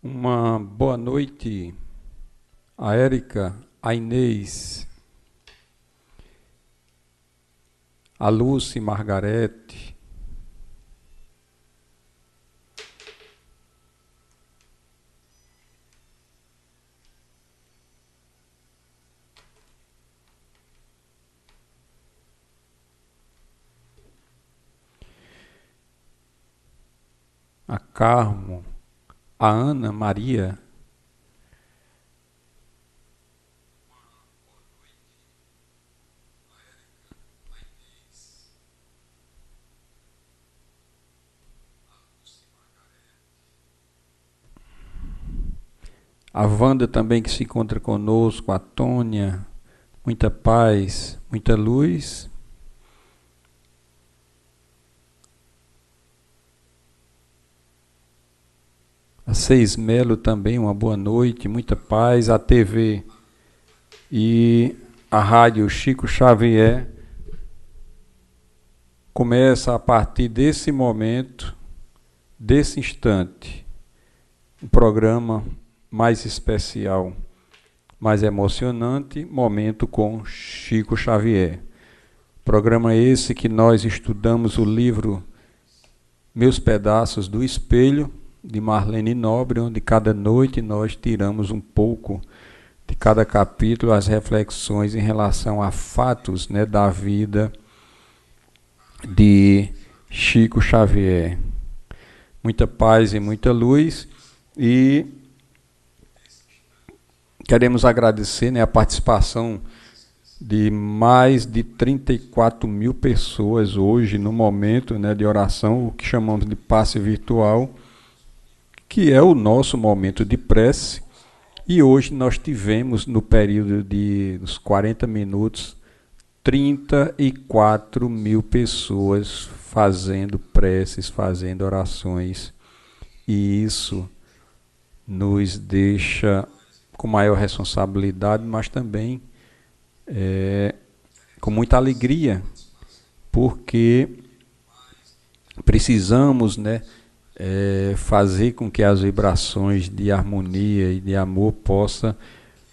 Uma boa noite a Érica, a Inês, a Lúcia e Margarete, a Carmo, a Ana Maria, a Wanda também que se encontra conosco, a Tônia, muita paz, muita luz. A Seis Melo também, uma boa noite, muita paz. A TV e a Rádio Chico Xavier começa a partir desse momento, desse instante, um programa mais especial, mais emocionante, Momento com Chico Xavier. Programa esse que nós estudamos o livro Meus Pedaços do Espelho, de Marlene Nobre, onde cada noite nós tiramos um pouco de cada capítulo, as reflexões em relação a fatos, né, da vida de Chico Xavier. Muita paz e muita luz, e queremos agradecer, né, a participação de mais de 34 mil pessoas hoje no momento, né, de oração, o que chamamos de passe virtual, que é o nosso momento de prece. E hoje nós tivemos, no período de uns 40 minutos, 34 mil pessoas fazendo preces, fazendo orações. E isso nos deixa com maior responsabilidade, mas também com muita alegria, porque precisamos, né, fazer com que as vibrações de harmonia e de amor possa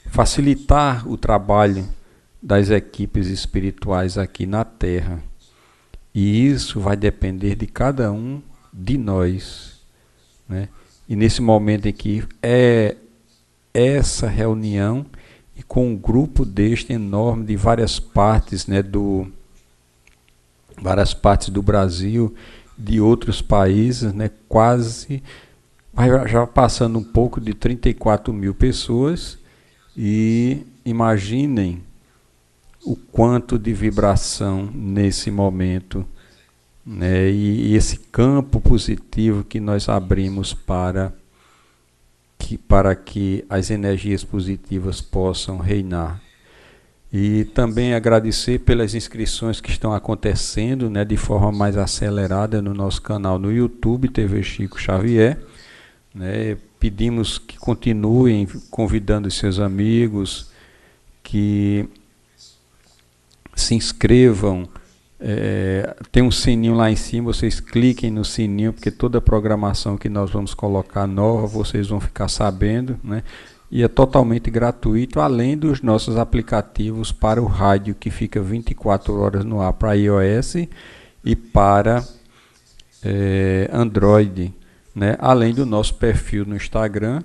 facilitar o trabalho das equipes espirituais aqui na Terra. E isso vai depender de cada um de nós, né? E nesse momento em que essa reunião, e com um grupo deste enorme de várias partes, né, várias partes do Brasil, de outros países, né, quase já passando um pouco de 34 mil pessoas, e imaginem o quanto de vibração nesse momento, né, e esse campo positivo que nós abrimos para que as energias positivas possam reinar. E também agradecer pelas inscrições que estão acontecendo, né, de forma mais acelerada no nosso canal no YouTube, TV Chico Xavier, né. Pedimos que continuem convidando os seus amigos, que se inscrevam. Tem um sininho lá em cima, vocês cliquem no sininho, porque toda a programação que nós vamos colocar nova, vocês vão ficar sabendo, né? E é totalmente gratuito, além dos nossos aplicativos para o rádio, que fica 24 horas no ar para iOS e para Android, né? Além do nosso perfil no Instagram,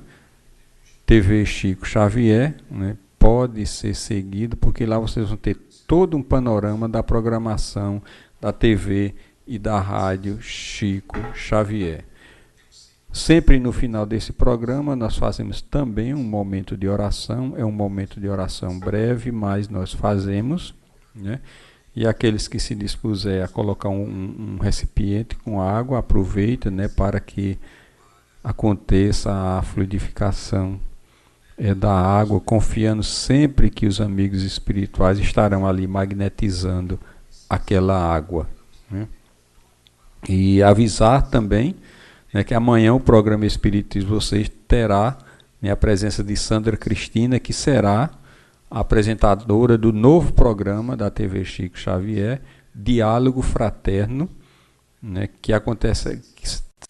TV Chico Xavier, né? Pode ser seguido, porque lá vocês vão ter todo um panorama da programação da TV e da rádio Chico Xavier. Sempre no final desse programa nós fazemos também um momento de oração. É um momento de oração breve, mas nós fazemos, né? E aqueles que se dispuser a colocar um recipiente com água, aproveita, né, para que aconteça a fluidificação da água, confiando sempre que os amigos espirituais estarão ali magnetizando aquela água, né? E avisar também, né, que amanhã o programa Espiritismo Vocês terá, né, a presença de Sandra Cristina, que será a apresentadora do novo programa da TV Chico Xavier, Diálogo Fraterno, né, que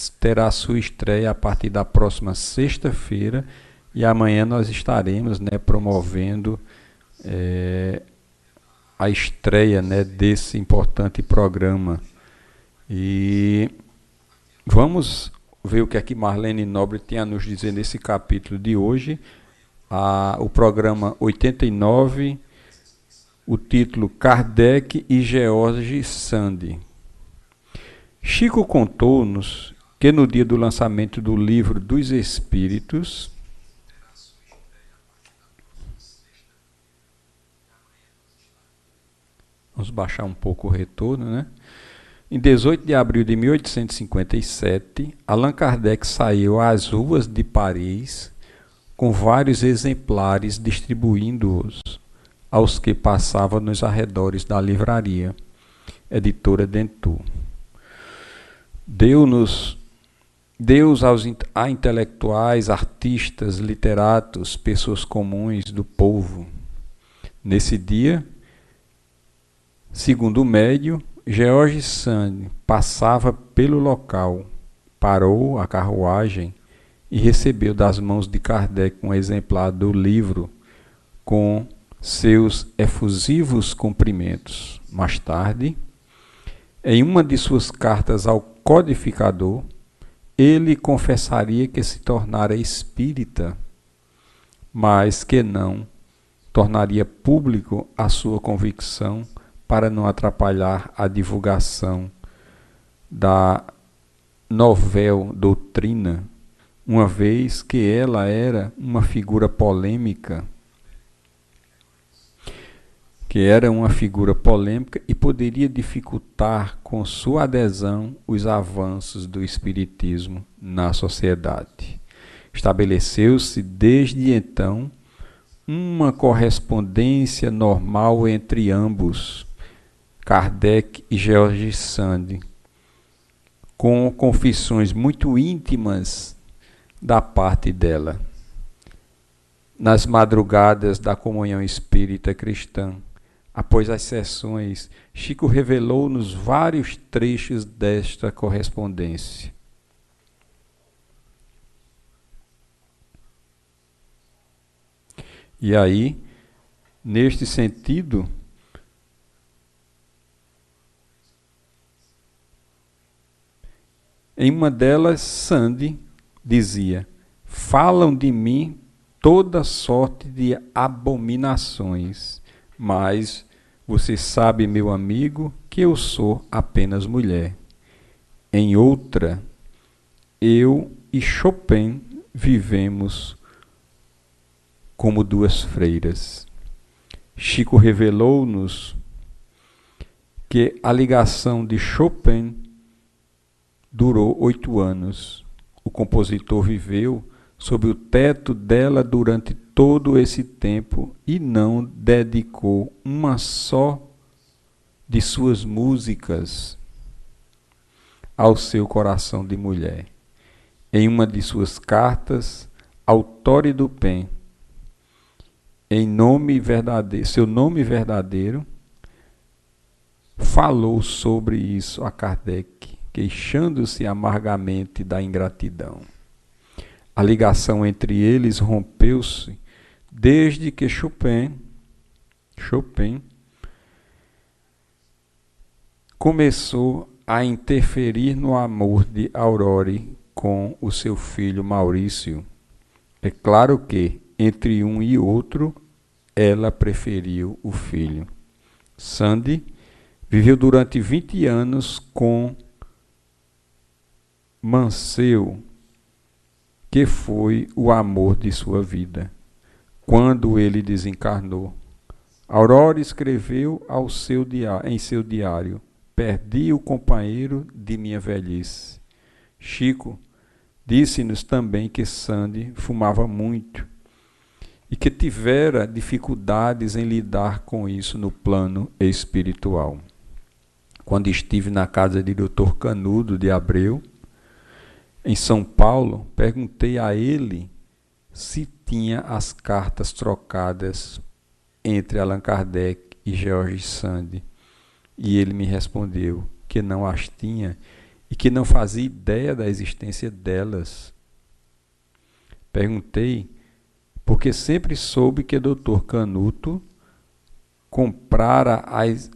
terá sua estreia a partir da próxima sexta-feira, e amanhã nós estaremos, né, promovendo a estreia, né, desse importante programa. E vamos ver o que é que Marlene Nobre tem a nos dizer nesse capítulo de hoje, o programa 89, o título Kardec e George Sand. Chico contou-nos que no dia do lançamento do Livro dos Espíritos, vamos baixar um pouco o retorno, né? Em 18 de abril de 1857, Allan Kardec saiu às ruas de Paris com vários exemplares, distribuindo-os aos que passavam nos arredores da livraria, editora Dentu. Deus a intelectuais, artistas, literatos, pessoas comuns do povo. Nesse dia, segundo o médio, George Sand passava pelo local, parou a carruagem e recebeu das mãos de Kardec um exemplar do livro com seus efusivos cumprimentos. Mais tarde, em uma de suas cartas ao codificador, ele confessaria que se tornara espírita, mas que não tornaria público a sua convicção para não atrapalhar a divulgação da novel doutrina, uma vez que ela era uma figura polêmica, e poderia dificultar com sua adesão os avanços do espiritismo na sociedade. Estabeleceu-se desde então uma correspondência normal entre ambos, Kardec e George Sand, com confissões muito íntimas da parte dela. Nas madrugadas da comunhão espírita cristã, após as sessões, Chico revelou-nos vários trechos desta correspondência. E aí, neste sentido, em uma delas, Sand dizia: falam de mim toda sorte de abominações, mas você sabe, meu amigo, que eu sou apenas mulher. Em outra, eu e Chopin vivemos como duas freiras. Chico revelou-nos que a ligação de Chopin durou 8 anos. O compositor viveu sob o teto dela durante todo esse tempo e não dedicou uma só de suas músicas ao seu coração de mulher. Em uma de suas cartas, Autori do Pen, seu nome verdadeiro, falou sobre isso a Kardec, queixando-se amargamente da ingratidão. A ligação entre eles rompeu-se desde que Chopin começou a interferir no amor de Aurore com o seu filho Maurício. É claro que, entre um e outro, ela preferiu o filho. Sand viveu durante 20 anos com Mansell, que foi o amor de sua vida. Quando ele desencarnou, Aurore escreveu em seu diário: perdi o companheiro de minha velhice. Chico disse-nos também que Sand fumava muito e que tivera dificuldades em lidar com isso no plano espiritual. Quando estive na casa de Dr. Canudo de Abreu, em São Paulo, perguntei a ele se tinha as cartas trocadas entre Allan Kardec e George Sand, e ele me respondeu que não as tinha e que não fazia ideia da existência delas. Perguntei porque sempre soube que o Dr. Canuto comprara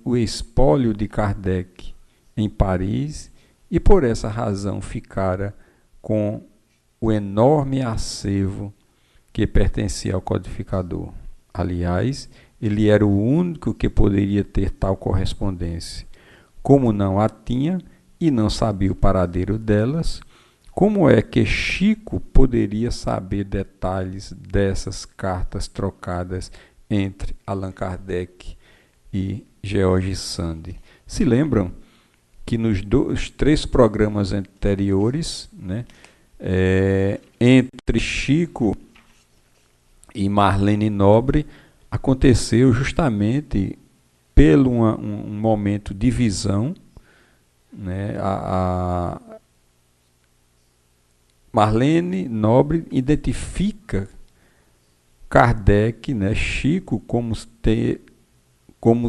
o espólio de Kardec em Paris e por essa razão ficara com o enorme acervo que pertencia ao codificador. Aliás, ele era o único que poderia ter tal correspondência. Como não a tinha e não sabia o paradeiro delas, como é que Chico poderia saber detalhes dessas cartas trocadas entre Allan Kardec e George Sand? Se lembram que nos 3 programas anteriores, né, entre Chico e Marlene Nobre, aconteceu justamente pelo um momento de visão, né, a Marlene Nobre identifica Kardec, né, Chico, como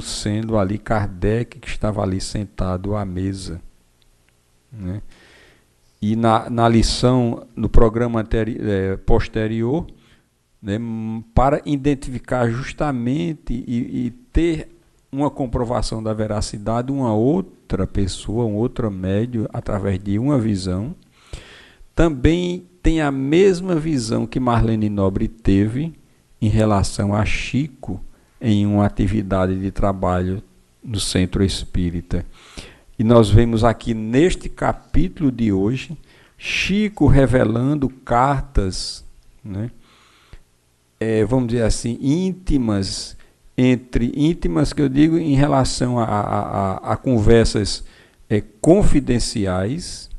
sendo ali Kardec, que estava ali sentado à mesa, né? E na lição, no programa posterior, né, para identificar justamente e ter uma comprovação da veracidade, uma outra pessoa, um outro médium, através de uma visão, também tem a mesma visão que Marlene Nobre teve em relação a Chico em uma atividade de trabalho no Centro Espírita. E nós vemos aqui neste capítulo de hoje, Chico revelando cartas, né, vamos dizer assim, íntimas, íntimas que eu digo em relação a conversas confidenciais,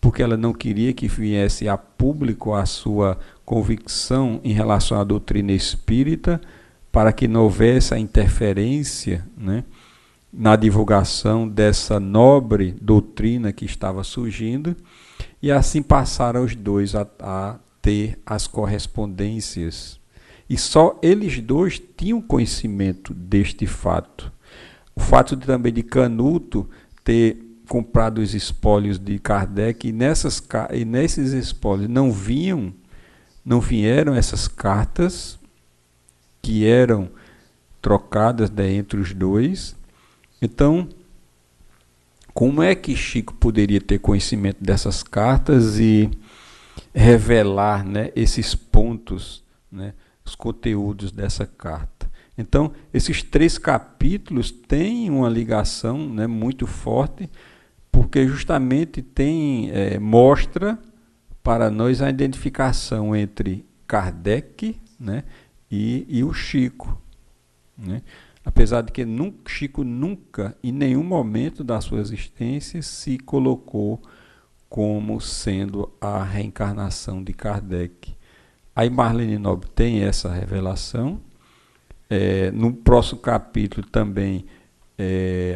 porque ela não queria que viesse a público a sua convicção em relação à doutrina espírita, para que não houvesse a interferência, né, na divulgação dessa nobre doutrina que estava surgindo, e assim passaram os dois a ter as correspondências. E só eles dois tinham conhecimento deste fato. O fato também de Canuto ter comprado os espólios de Kardec, e nesses espólios não vieram essas cartas que eram trocadas, né, entre os dois. Então, como é que Chico poderia ter conhecimento dessas cartas e revelar, né, esses pontos, né, os conteúdos dessa carta? Então, esses 3 capítulos têm uma ligação, né, muito forte, porque justamente mostra para nós a identificação entre Kardec, né, e o Chico, né? Apesar de que Chico nunca, em nenhum momento da sua existência, se colocou como sendo a reencarnação de Kardec. Aí Marlene Nobre tem essa revelação. No próximo capítulo também,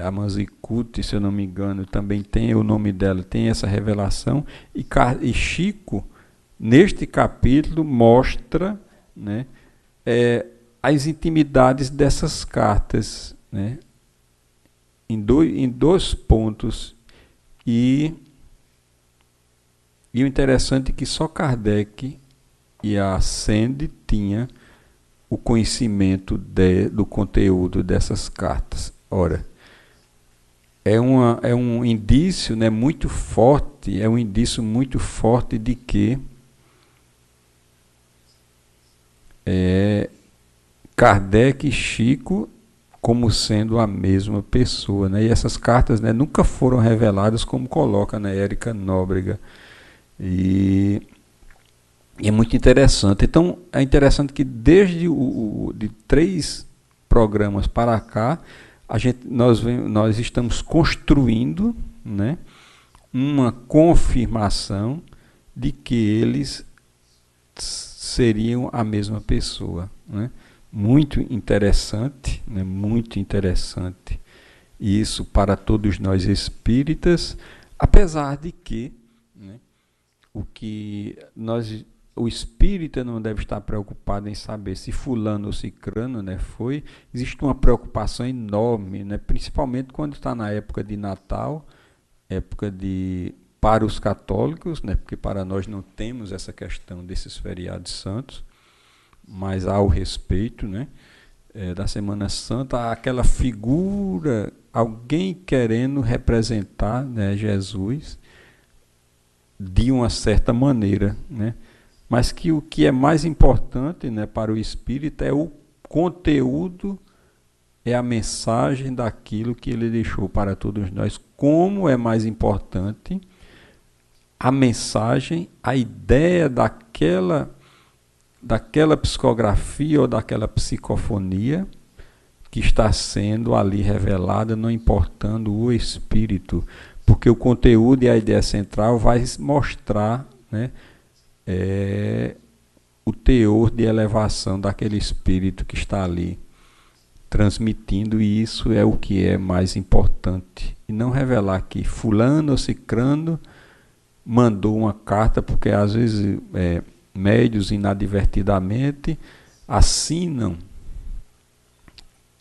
a Manzicuti, se eu não me engano, também tem o nome dela, tem essa revelação. E Chico, neste capítulo, mostra, né, as intimidades dessas cartas, né, em 2 pontos. E o interessante é que só Kardec e a Sand tinha o conhecimento do conteúdo dessas cartas. Ora, é um indício, né, muito forte, de que Kardec e Chico como sendo a mesma pessoa, né? E essas cartas, né, nunca foram reveladas, como coloca, né, Érica Nóbrega. E é muito interessante. Então, é interessante que desde de 3 programas para cá, nós estamos construindo, né, uma confirmação de que eles seriam a mesma pessoa, né? Muito interessante, né? Muito interessante isso para todos nós espíritas, apesar de que, né, o espírita não deve estar preocupado em saber se fulano ou cicrano, né, foi. Existe uma preocupação enorme, né, principalmente quando está na época de Natal, época de para os católicos, né, porque para nós não temos essa questão desses feriados santos, mas há o respeito, né, da Semana Santa, há aquela figura, alguém querendo representar, né, Jesus de uma certa maneira, né, mas que o que é mais importante, né, para o espírita é o conteúdo, é a mensagem daquilo que ele deixou para todos nós. Como é mais importante a mensagem, a ideia daquela psicografia ou daquela psicofonia que está sendo ali revelada, não importando o espírito, porque o conteúdo e a ideia central vai mostrar, né, o teor de elevação daquele espírito que está ali transmitindo, e isso é o que é mais importante. E não revelar que fulano ou cicrano mandou uma carta, porque às vezes médios inadvertidamente assinam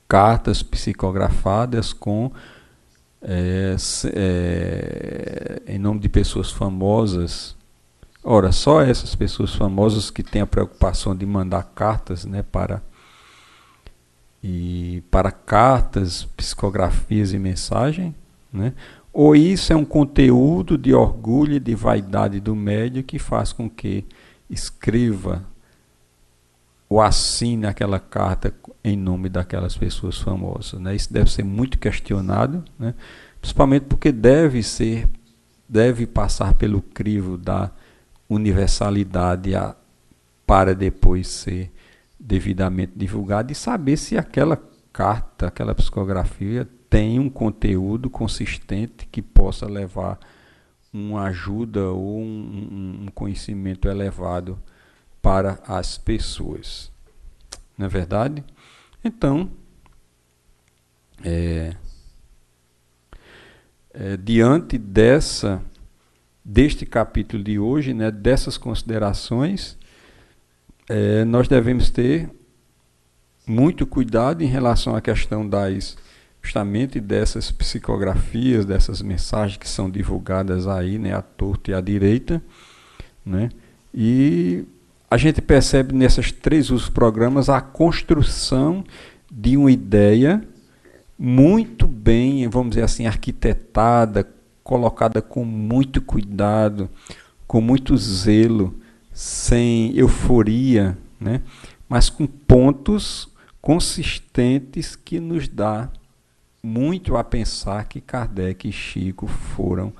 cartas psicografadas com em nome de pessoas famosas. Ora, só essas pessoas famosas que têm a preocupação de mandar cartas, né, para cartas, psicografias e mensagem, né? Ou isso é um conteúdo de orgulho e de vaidade do médium que faz com que escreva ou assine aquela carta em nome daquelas pessoas famosas, né? Isso deve ser muito questionado, né? Principalmente porque deve passar pelo crivo da universalidade para depois ser devidamente divulgado, e saber se aquela carta, aquela psicografia tem um conteúdo consistente que possa levar uma ajuda ou um conhecimento elevado para as pessoas. Não é verdade? Então, diante deste capítulo de hoje, né, dessas considerações, nós devemos ter muito cuidado em relação à questão justamente dessas psicografias, dessas mensagens que são divulgadas aí, né, à torta e à direita, né? E a gente percebe nesses 3 programas a construção de uma ideia muito bem, vamos dizer assim, arquitetada, colocada com muito cuidado, com muito zelo, sem euforia, né? Mas com pontos consistentes que nos dá muito a pensar que Kardec e Chico foram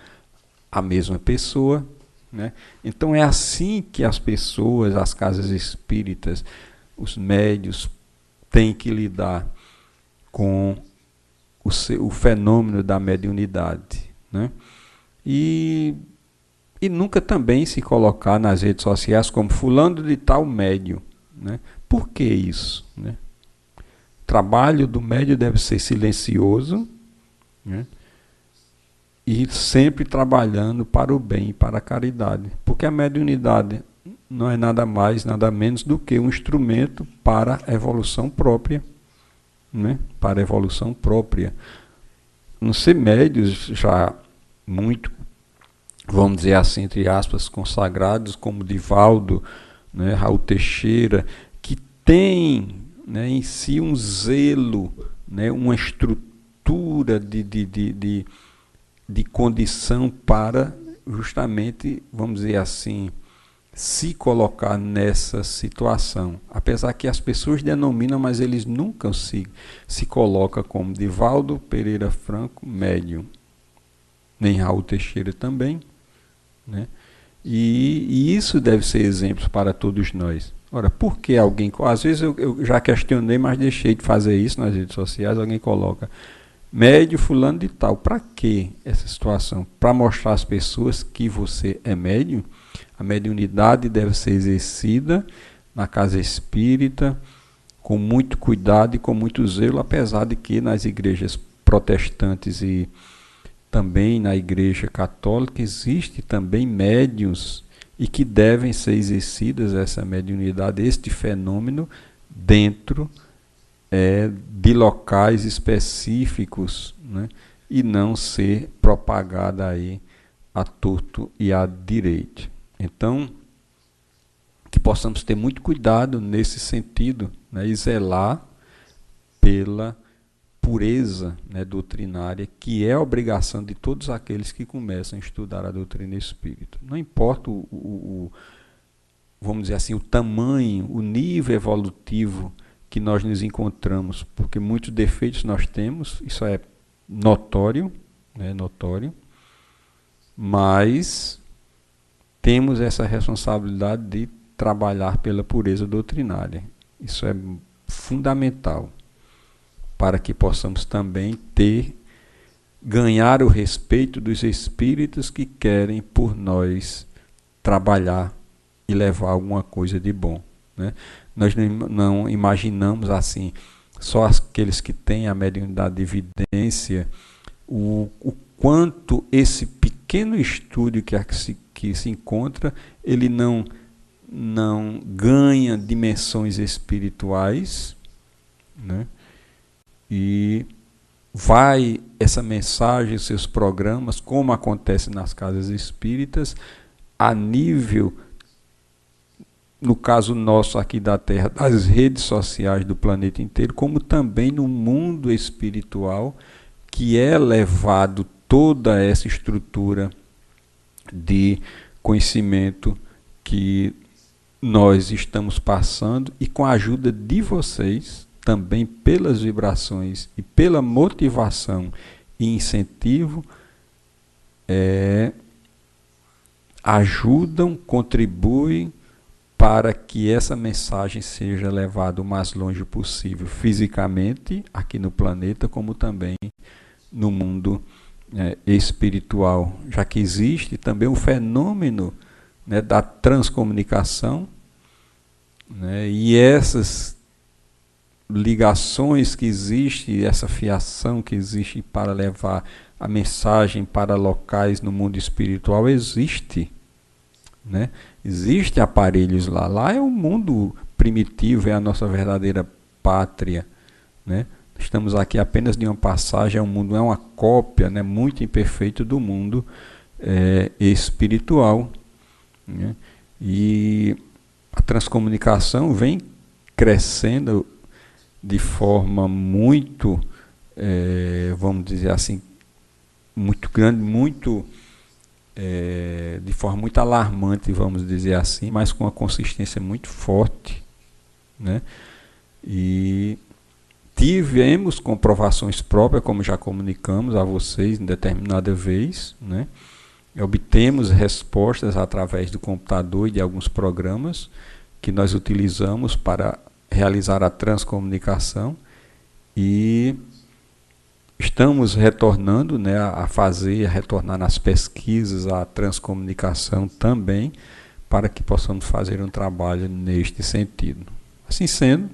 a mesma pessoa, né? Então é assim que as pessoas, as casas espíritas, os médios têm que lidar com o fenômeno da mediunidade, né? E nunca também se colocar nas redes sociais como fulano de tal médium, né? Por que isso, né? O trabalho do médium deve ser silencioso, né? E sempre trabalhando para o bem e para a caridade, porque a mediunidade não é nada mais, nada menos do que um instrumento para a evolução própria, né? Para a evolução própria. Não ser médios já muito, vamos dizer assim, entre aspas, consagrados, como Divaldo, né, Raul Teixeira, que tem, né, em si um zelo, né, uma estrutura de condição para justamente, vamos dizer assim, se colocar nessa situação. Apesar que as pessoas denominam, mas eles nunca se colocam como Divaldo Pereira Franco, médium, nem Raul Teixeira também, né? E isso deve ser exemplo para todos nós. Ora, por que alguém... Às vezes eu já questionei, mas deixei de fazer isso nas redes sociais. Alguém coloca médio fulano de tal. Para que essa situação? Para mostrar às pessoas que você é médium. A mediunidade deve ser exercida na casa espírita com muito cuidado e com muito zelo, apesar de que nas igrejas protestantes e também na Igreja Católica existe também médiuns e que devem ser exercidas essa mediunidade, este fenômeno, dentro de locais específicos, né? E não ser propagada aí a torto e à direito. Então, que possamos ter muito cuidado nesse sentido, né, e zelar pela pureza, né, doutrinária, que é a obrigação de todos aqueles que começam a estudar a doutrina espírita. Não importa vamos dizer assim, o tamanho, o nível evolutivo que nós nos encontramos, porque muitos defeitos nós temos, isso é notório, né, notório, mas temos essa responsabilidade de trabalhar pela pureza doutrinária. Isso é fundamental para que possamos também ganhar o respeito dos espíritos que querem por nós trabalhar e levar alguma coisa de bom, né? Nós não imaginamos assim, só aqueles que têm a mediunidade de evidência, o quanto esse pequeno estúdio que se encontra, ele não ganha dimensões espirituais, né? E vai essa mensagem, seus programas, como acontece nas casas espíritas, a nível, no caso nosso aqui da Terra, das redes sociais do planeta inteiro, como também no mundo espiritual, que é levado toda essa estrutura de conhecimento que nós estamos passando, e com a ajuda de vocês, também pelas vibrações e pela motivação e incentivo, ajudam, contribuem para que essa mensagem seja levada o mais longe possível, fisicamente, aqui no planeta, como também no mundo espiritual, já que existe também o fenômeno, né, da transcomunicação, né, e essas ligações que existem, essa fiação que existe para levar a mensagem para locais no mundo espiritual existe, né? Existem aparelhos lá. Lá é o mundo primitivo, é a nossa verdadeira pátria, né? Estamos aqui apenas de uma passagem, o mundo é uma cópia, né, muito imperfeita do mundo espiritual, né? E a transcomunicação vem crescendo de forma muito, vamos dizer assim, muito grande, de forma muito alarmante, vamos dizer assim, mas com uma consistência muito forte, né? E tivemos comprovações próprias, como já comunicamos a vocês em determinada vez, né? Obtemos respostas através do computador e de alguns programas que nós utilizamos para realizar a transcomunicação, e estamos retornando, né, a retornar nas pesquisas a transcomunicação também, para que possamos fazer um trabalho neste sentido. Assim sendo,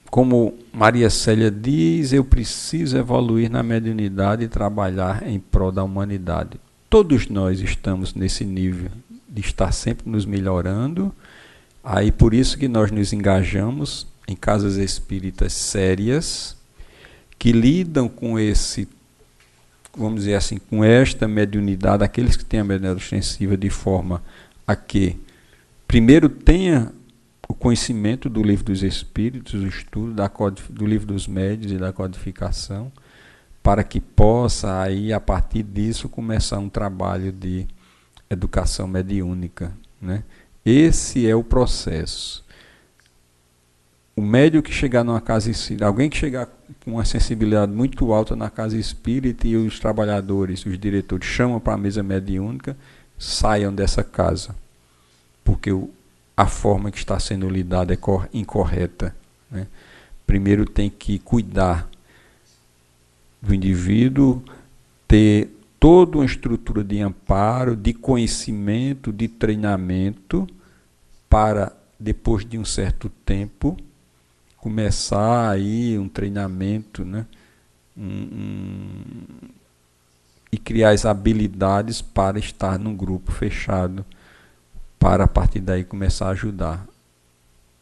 como Maria Célia diz, eu preciso evoluir na mediunidade e trabalhar em prol da humanidade. Todos nós estamos nesse nível de estar sempre nos melhorando, aí por isso que nós nos engajamos em casas espíritas sérias, que lidam com esse, vamos dizer assim, com esta mediunidade, aqueles que têm a mediunidade ostensiva, de forma a que, primeiro, tenha o conhecimento do livro dos espíritos, o estudo do livro dos médiuns e da codificação, para que possa, aí, a partir disso, começar um trabalho de educação mediúnica, né? Esse é o processo. O médium que chegar numa casa espírita, alguém que chegar com uma sensibilidade muito alta na casa espírita, e os trabalhadores, os diretores chamam para a mesa mediúnica, saiam dessa casa, porque a forma que está sendo lidada é incorreta, né? Primeiro tem que cuidar do indivíduo, ter toda uma estrutura de amparo, de conhecimento, de treinamento, para, depois de um certo tempo, começar aí um treinamento, né? E criar as habilidades para estar num grupo fechado, para a partir daí começar a ajudar.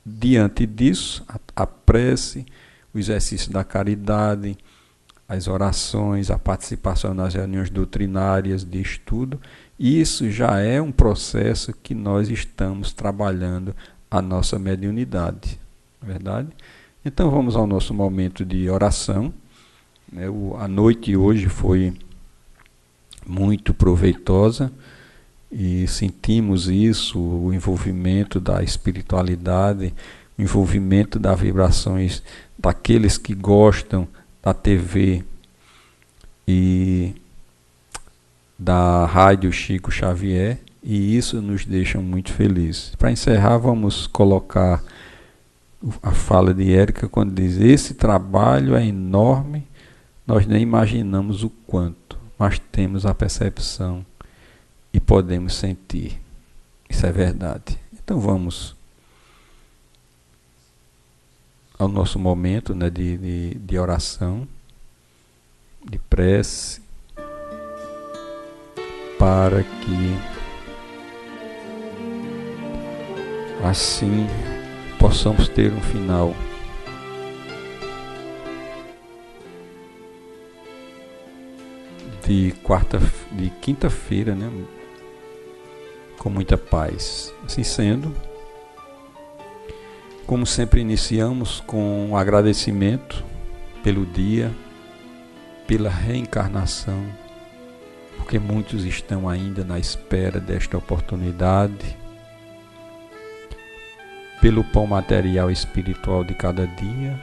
Diante disso, a prece, o exercício da caridade, as orações, a participação nas reuniões doutrinárias de estudo. Isso já é um processo que nós estamos trabalhando a nossa mediunidade, não é verdade? Então vamos ao nosso momento de oração. A noite hoje foi muito proveitosa e sentimos isso, o envolvimento da espiritualidade, o envolvimento das vibrações daqueles que gostam da TV e da Rádio Chico Xavier, e isso nos deixa muito felizes. Para encerrar, vamos colocar a fala de Érica quando diz: esse trabalho é enorme, nós nem imaginamos o quanto, mas temos a percepção e podemos sentir. Isso é verdade. Então vamos ao nosso momento, né, de oração, de prece, para que assim possamos ter um final de quinta-feira, né, com muita paz. Assim sendo, como sempre, iniciamos com um agradecimento pelo dia, pela reencarnação, porque muitos estão ainda na espera desta oportunidade, pelo pão material e espiritual de cada dia,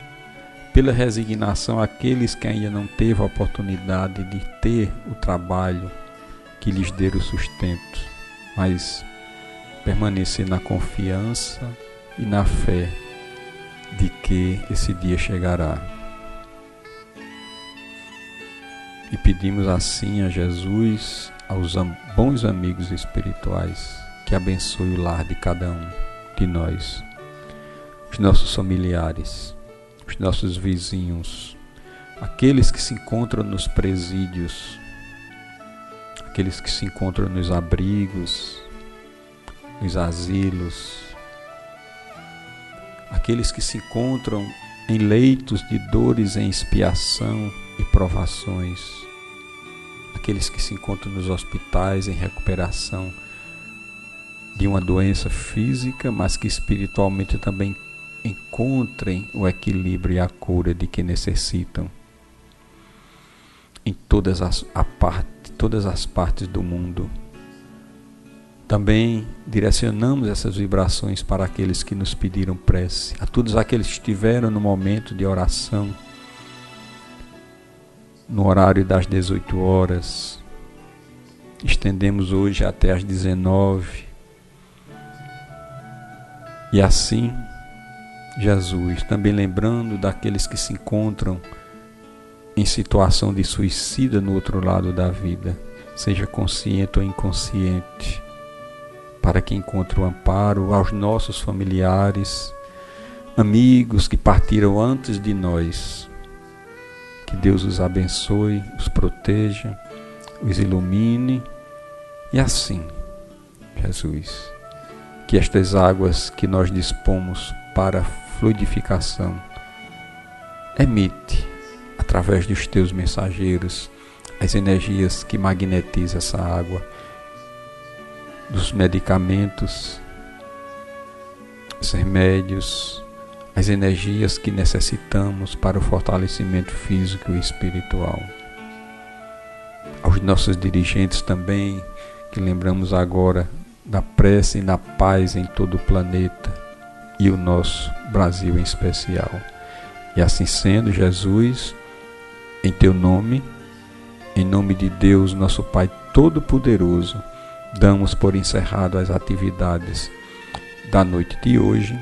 pela resignação àqueles que ainda não teve a oportunidade de ter o trabalho que lhes dê o sustento, mas permanecer na confiança e na fé de que esse dia chegará. E pedimos assim a Jesus, aos bons amigos espirituais, que abençoe o lar de cada um de nós, os nossos familiares, os nossos vizinhos, aqueles que se encontram nos presídios, aqueles que se encontram nos abrigos, nos asilos, aqueles que se encontram em leitos de dores em expiação e provações, aqueles que se encontram nos hospitais em recuperação de uma doença física, mas que espiritualmente também encontrem o equilíbrio e a cura de que necessitam em todas as partes do mundo. Também direcionamos essas vibrações para aqueles que nos pediram prece, a todos aqueles que estiveram no momento de oração, no horário das 18 horas, estendemos hoje até às 19. E assim, Jesus, também lembrando daqueles que se encontram em situação de suicida no outro lado da vida, seja consciente ou inconsciente, para que encontre o amparo aos nossos familiares, amigos que partiram antes de nós. Que Deus os abençoe, os proteja, os ilumine, e assim, Jesus, que estas águas que nós dispomos para fluidificação, emite, através dos teus mensageiros, as energias que magnetizam essa água, dos medicamentos, os remédios, as energias que necessitamos para o fortalecimento físico e espiritual. Aos nossos dirigentes também, que lembramos agora da prece e da paz em todo o planeta e o nosso Brasil em especial. E assim sendo, Jesus, em teu nome, em nome de Deus, nosso Pai Todo-Poderoso, damos por encerrado as atividades da noite de hoje,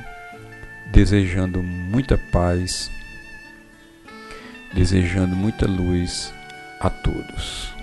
desejando muita paz, desejando muita luz a todos.